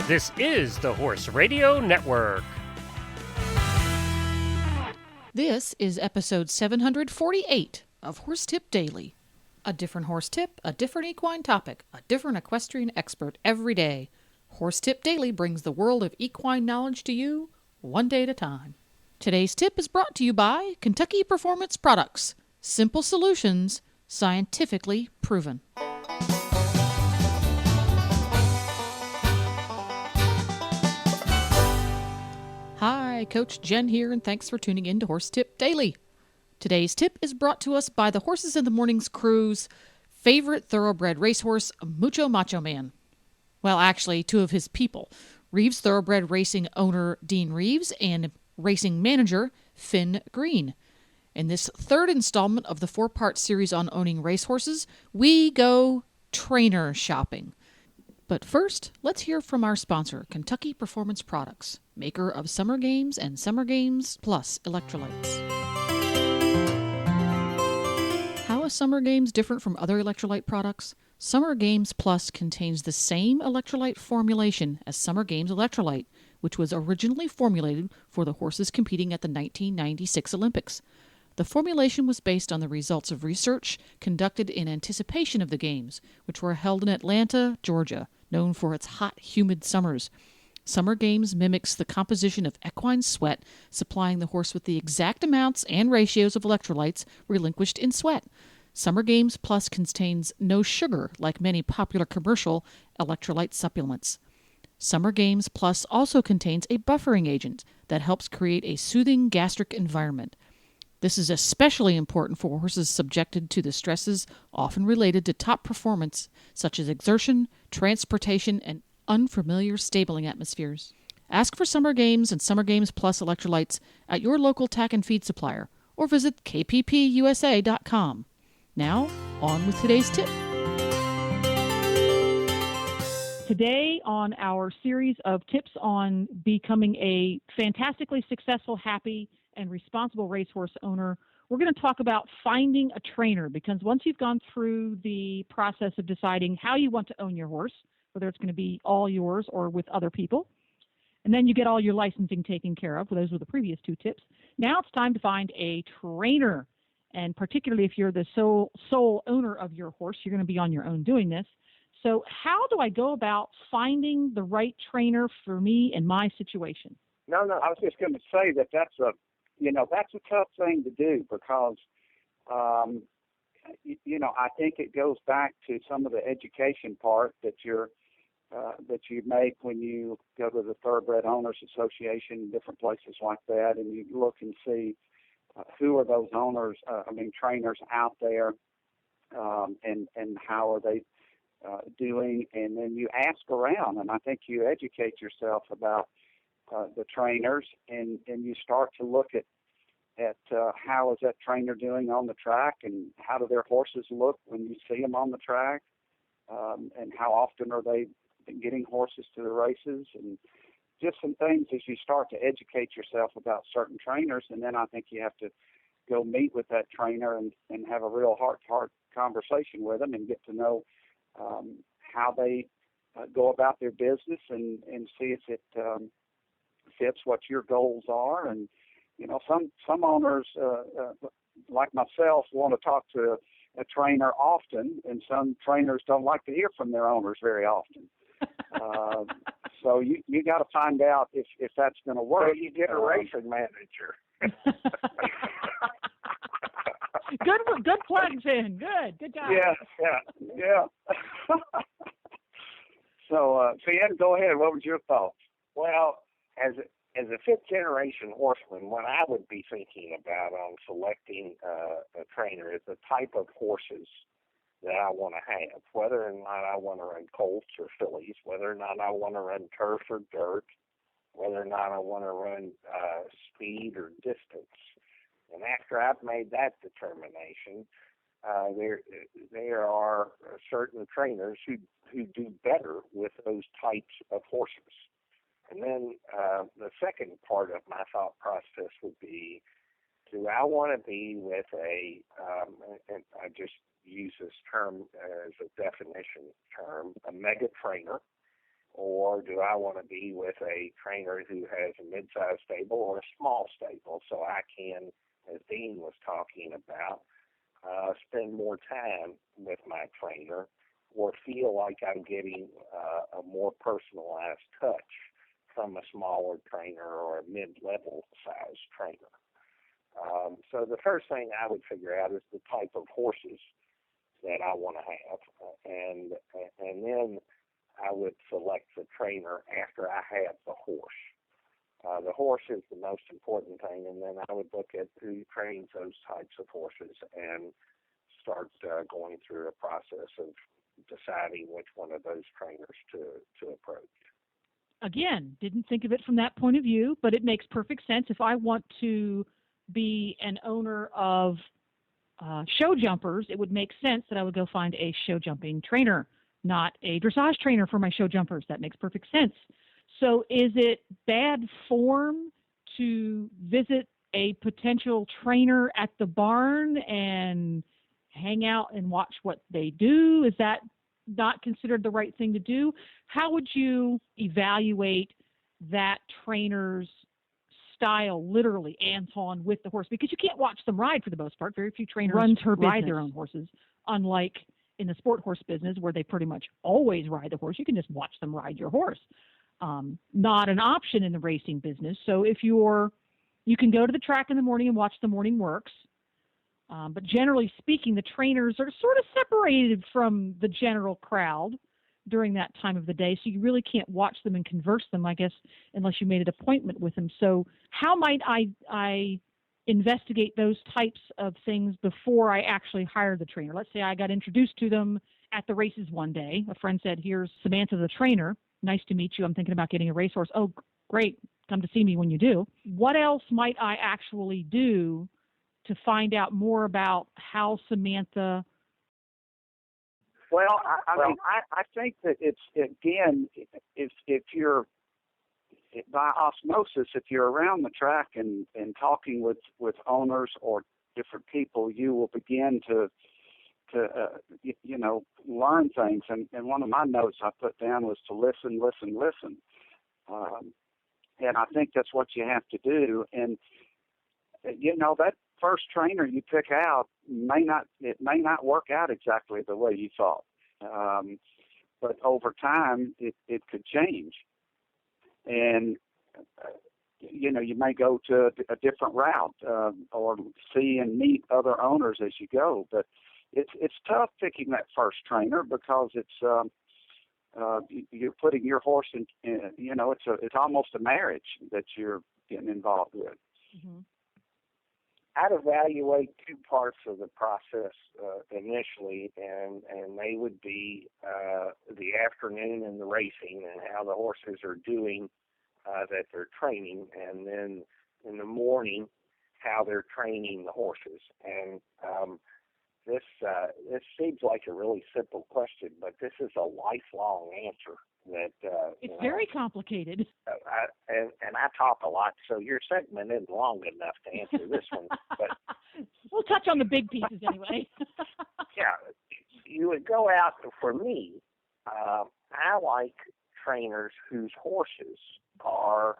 This is the Horse Radio Network. This is episode 748 of Horse Tip Daily. A different horse tip, a different equine topic, a different equestrian expert every day. Horse Tip Daily brings the world of equine knowledge to you, one day at a time. Today's tip is brought to you by Kentucky Performance Products. Simple solutions, scientifically proven. Hi, Coach Jen here, and thanks for tuning in to Horse Tip Daily. Today's tip is brought to us by the Horses in the Morning's crew's favorite thoroughbred racehorse, Mucho Macho Man. Well, actually, two of his people, Reeves Thoroughbred Racing owner Dean Reeves and racing manager Finn Green. In this third installment of the four-part series on owning racehorses, we go trainer shopping. But first, let's hear from our sponsor, Kentucky Performance Products, maker of Summer Games and Summer Games Plus electrolytes. How is Summer Games different from other electrolyte products? Summer Games Plus contains the same electrolyte formulation as Summer Games Electrolyte, which was originally formulated for the horses competing at the 1996 Olympics. The formulation was based on the results of research conducted in anticipation of the Games, which were held in Atlanta, Georgia, known for its hot, humid summers. Summer Games mimics the composition of equine sweat, supplying the horse with the exact amounts and ratios of electrolytes relinquished in sweat. Summer Games Plus contains no sugar, like many popular commercial electrolyte supplements. Summer Games Plus also contains a buffering agent that helps create a soothing gastric environment. This is especially important for horses subjected to the stresses often related to top performance, such as exertion, transportation, and unfamiliar stabling atmospheres. Ask for Summer Games and Summer Games Plus electrolytes at your local tack and feed supplier or visit kppusa.com. Now, on with today's tip. Today on our series of tips on becoming a fantastically successful, happy, and responsible racehorse owner, we're going to talk about finding a trainer, because once you've gone through the process of deciding how you want to own your horse, whether it's going to be all yours or with other people, and then you get all your licensing taken care of, those were the previous two tips, now it's time to find a trainer. And particularly if you're the sole owner of your horse, you're going to be on your own doing this. So how do I go about finding the right trainer for me and my situation? No, I was just going to say that's a tough thing to do because, I think it goes back to some of the education part that you make when you go to the Thoroughbred Owners Association, different places like that, and you look and see who are those trainers out there, and how are they doing, and then you ask around, and I think you educate yourself about the trainers, and you start to look at how is that trainer doing on the track, and how do their horses look when you see them on the track, and how often are they getting horses to the races, and just some things as you start to educate yourself about certain trainers. And then I think you have to go meet with that trainer and have a real heart-to-heart conversation with them and get to know how they go about their business and see if it fits what your goals are. And some owners like myself want to talk to a trainer often, and some trainers don't like to hear from their owners very often. So you got to find out if that's going to work. So you get a racing manager. Good plug, Finn. Good job. Yeah. So Finn, go ahead. What was your thoughts? Well, as a fifth generation horseman, what I would be thinking about on selecting a trainer is the type of horses that I want to have, whether or not I want to run colts or fillies, whether or not I want to run turf or dirt, whether or not I want to run speed or distance. And after I've made that determination, there are certain trainers who do better with those types of horses. And then the second part of my thought process would be, do I want to be with and I just use this term as a definition term, a mega trainer, or do I want to be with a trainer who has a mid-sized stable or a small stable so I can, as Dean was talking about, spend more time with my trainer or feel like I'm getting a more personalized touch from a smaller trainer or a mid-level size trainer. So the first thing I would figure out is the type of horses that I want to have, and then I would select the trainer after I have the horse. The horse is the most important thing, and then I would look at who trains those types of horses and start going through a process of deciding which one of those trainers to approach. Again, didn't think of it from that point of view, but it makes perfect sense. If I want to be an owner of show jumpers, it would make sense that I would go find a show jumping trainer, not a dressage trainer for my show jumpers. That makes perfect sense. So is it bad form to visit a potential trainer at the barn and hang out and watch what they do? Is that not considered the right thing to do? How would you evaluate that trainer's style, literally hands-on with the horse? Because you can't watch them ride for the most part. Very few trainers ride their own horses, unlike in the sport horse business where they pretty much always ride the horse. You can just watch them ride your horse. Not an option in the racing business. So if you can go to the track in the morning and watch the morning works. But generally speaking, the trainers are sort of separated from the general crowd during that time of the day. So you really can't watch them and converse them, I guess, unless you made an appointment with them. So how might I investigate those types of things before I actually hire the trainer? Let's say I got introduced to them at the races one day. A friend said, "Here's Samantha, the trainer. Nice to meet you. I'm thinking about getting a racehorse." "Oh, great. Come to see me when you do." What else might I actually do to find out more about how Samantha? Well, I think that it's, again, if you're by osmosis, if you're around the track and talking with owners or different people, you will begin to learn things. And one of my notes I put down was to listen. And I think that's what you have to do. And that first trainer you pick out may not work out exactly the way you thought. But over time, it could change. And, you may go to a different route or see and meet other owners as you go. But it's tough picking that first trainer because it's you're putting your horse in, it's almost a marriage that you're getting involved with. Mm-hmm. I'd evaluate two parts of the process initially, and they would be the afternoon and the racing and how the horses are doing that they're training, and then in the morning how they're training the horses. And this seems like a really simple question, but this is a lifelong answer. It's very complicated. I talk a lot, so your segment isn't long enough to answer this one. But we'll touch on the big pieces anyway. Yeah, you would go out. For me, I like trainers whose horses are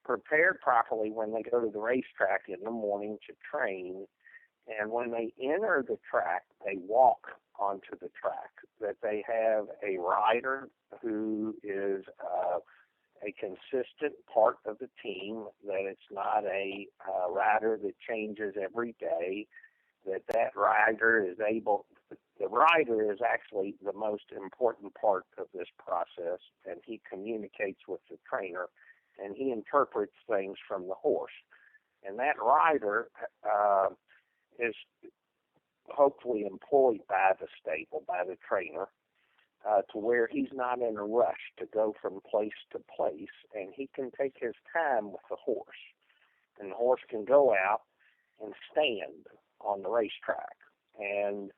prepared properly when they go to the racetrack in the morning to train, and when they enter the track, they walk onto the track, that they have a rider who is a consistent part of the team, that it's not a rider that changes every day, that rider is able, the rider is actually the most important part of this process, and he communicates with the trainer, and he interprets things from the horse. And that rider is hopefully employed by the stable, by the trainer, to where he's not in a rush to go from place to place, and he can take his time with the horse. And the horse can go out and stand on the racetrack, and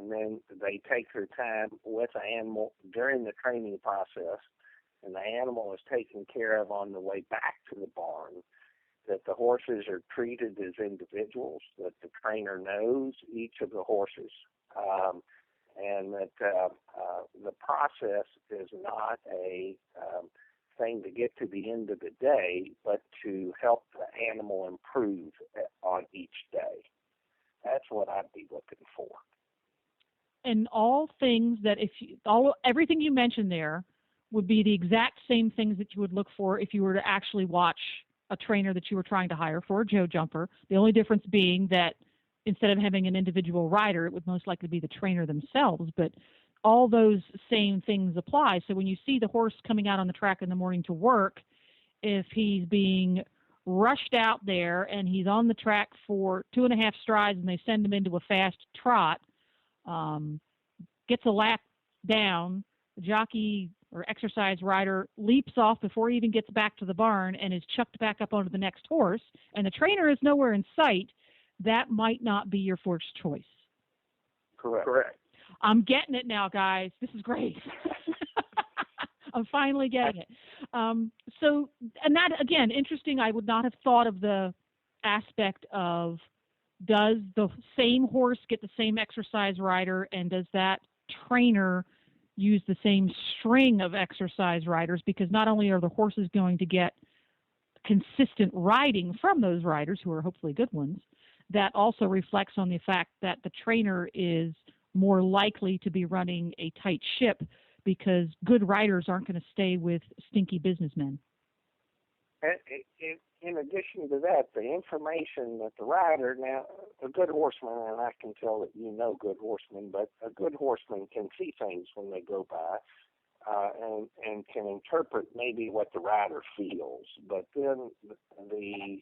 then they take their time with the animal during the training process, and the animal is taken care of on the way back to the barn, that the horses are treated as individuals, that the trainer knows each of the horses, and that the process is not a thing to get to the end of the day, but to help the animal improve on each day. That's what I'd be looking for. And all things that everything you mentioned there would be the exact same things that you would look for if you were to actually watch a trainer that you were trying to hire for a Joe Jumper. The only difference being that instead of having an individual rider, it would most likely be the trainer themselves. But all those same things apply. So when you see the horse coming out on the track in the morning to work, if he's being rushed out there and he's on the track for 2.5 strides and they send him into a fast trot, gets a lap down, the jockey or exercise rider leaps off before he even gets back to the barn and is chucked back up onto the next horse, and the trainer is nowhere in sight, that might not be your first choice. Correct. I'm getting it now, guys. This is great. I'm finally getting it. So, and that, again, interesting. I would not have thought of the aspect of, does the same horse get the same exercise rider, and does that trainer use the same string of exercise riders? Because not only are the horses going to get consistent riding from those riders, who are hopefully good ones, that also reflects on the fact that the trainer is more likely to be running a tight ship, because good riders aren't going to stay with stinky businessmen. In addition to that, the information that the rider, now, a good horseman, and I can tell that you know good horsemen, but a good horseman can see things when they go by, and can interpret maybe what the rider feels. But then the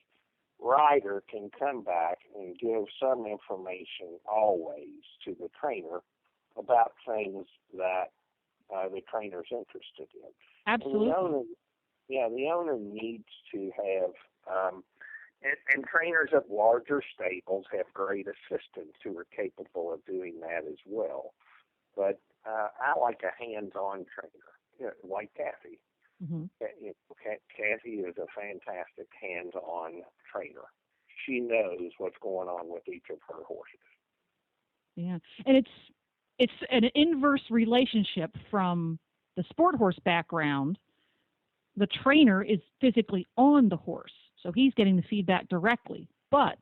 rider can come back and give some information always to the trainer about things that the trainer's interested in. Absolutely. The owner needs to have, and trainers at larger stables have great assistants who are capable of doing that as well. But I like a hands-on trainer, like Kathy. Mm-hmm. Kathy is a fantastic hands-on trainer. She knows what's going on with each of her horses. Yeah, and it's an inverse relationship from the sport horse background. The trainer is physically on the horse, so he's getting the feedback directly. But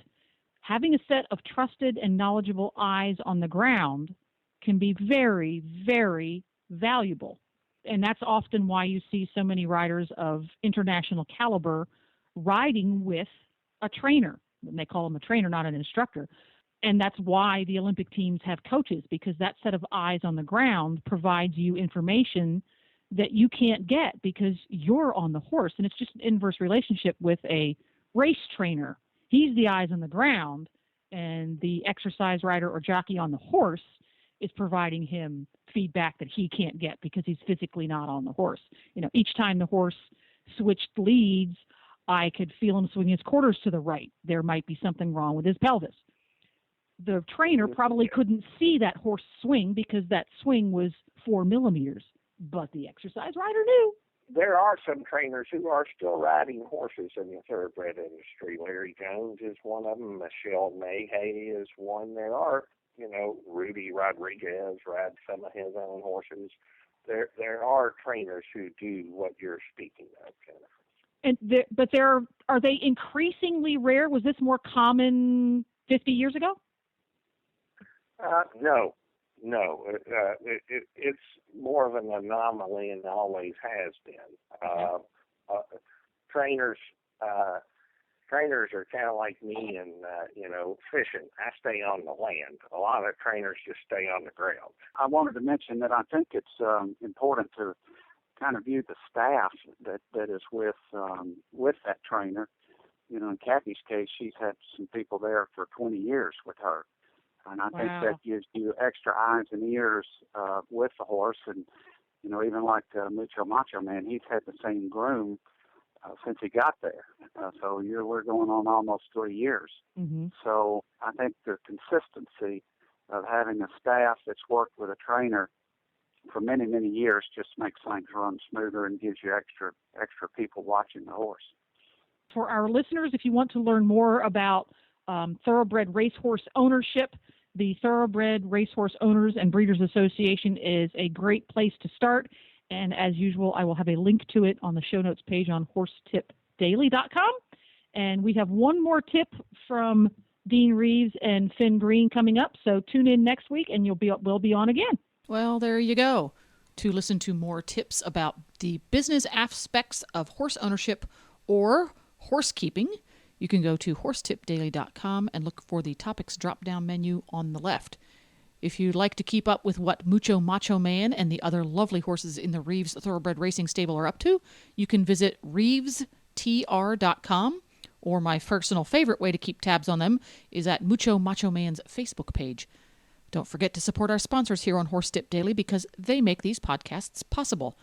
having a set of trusted and knowledgeable eyes on the ground can be very, very valuable. And that's often why you see so many riders of international caliber riding with a trainer. And they call him a trainer, not an instructor. And that's why the Olympic teams have coaches, because that set of eyes on the ground provides you information that you can't get because you're on the horse. And it's just an inverse relationship with a race trainer. He's the eyes on the ground, and the exercise rider or jockey on the horse is providing him feedback that he can't get because he's physically not on the horse. Each time the horse switched leads, I could feel him swing his quarters to the right. There might be something wrong with his pelvis. The trainer probably couldn't see that horse swing because that swing was 4 millimeters, but the exercise rider knew. There are some trainers who are still riding horses in the thoroughbred industry. Larry Jones is one of them. Michelle Mayhay is one. There are, Rudy Rodriguez rides some of his own horses. There are trainers who do what you're speaking of, Jennifer. Are they increasingly rare? Was this more common 50 years ago? No. It's more of an anomaly and always has been. Trainers are kind of like me and, fishing. I stay on the land. A lot of trainers just stay on the ground. I wanted to mention that I think it's important to kind of view the staff that is with that trainer. In Kathy's case, she's had some people there for 20 years with her. And I think that gives you extra eyes and ears with the horse. And, even like Mucho Macho Man, he's had the same groom since he got there. So we're going on almost 3 years. Mm-hmm. So I think the consistency of having a staff that's worked with a trainer for many, many years just makes things run smoother and gives you extra people watching the horse. For our listeners, if you want to learn more about thoroughbred racehorse ownership, the Thoroughbred Racehorse Owners and Breeders Association is a great place to start. And as usual, I will have a link to it on the show notes page on horsetipdaily.com. And we have one more tip from Dean Reeves and Finn Green coming up. So tune in next week and we'll be on again. Well, there you go. To listen to more tips about the business aspects of horse ownership or horse keeping, you can go to horsetipdaily.com and look for the topics drop-down menu on the left. If you'd like to keep up with what Mucho Macho Man and the other lovely horses in the Reeves Thoroughbred Racing Stable are up to, you can visit reevestr.com, or my personal favorite way to keep tabs on them is at Mucho Macho Man's Facebook page. Don't forget to support our sponsors here on Horse Tip Daily because they make these podcasts possible.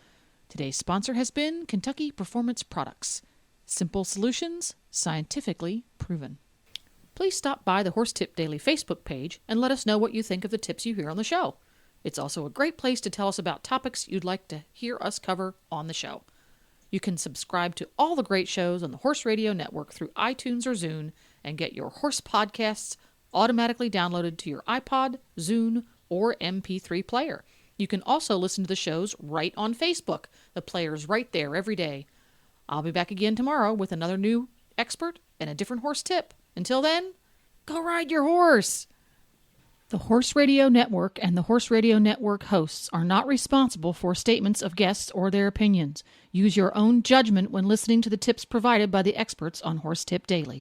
Today's sponsor has been Kentucky Performance Products. Simple solutions, scientifically proven. Please stop by the Horse Tip Daily Facebook page and let us know what you think of the tips you hear on the show. It's also a great place to tell us about topics you'd like to hear us cover on the show. You can subscribe to all the great shows on the Horse Radio Network through iTunes or Zune and get your horse podcasts automatically downloaded to your iPod, Zune, or MP3 player. You can also listen to the shows right on Facebook. The player's right there every day. I'll be back again tomorrow with another new expert and a different horse tip. Until then, go ride your horse! The Horse Radio Network and the Horse Radio Network hosts are not responsible for statements of guests or their opinions. Use your own judgment when listening to the tips provided by the experts on Horse Tip Daily.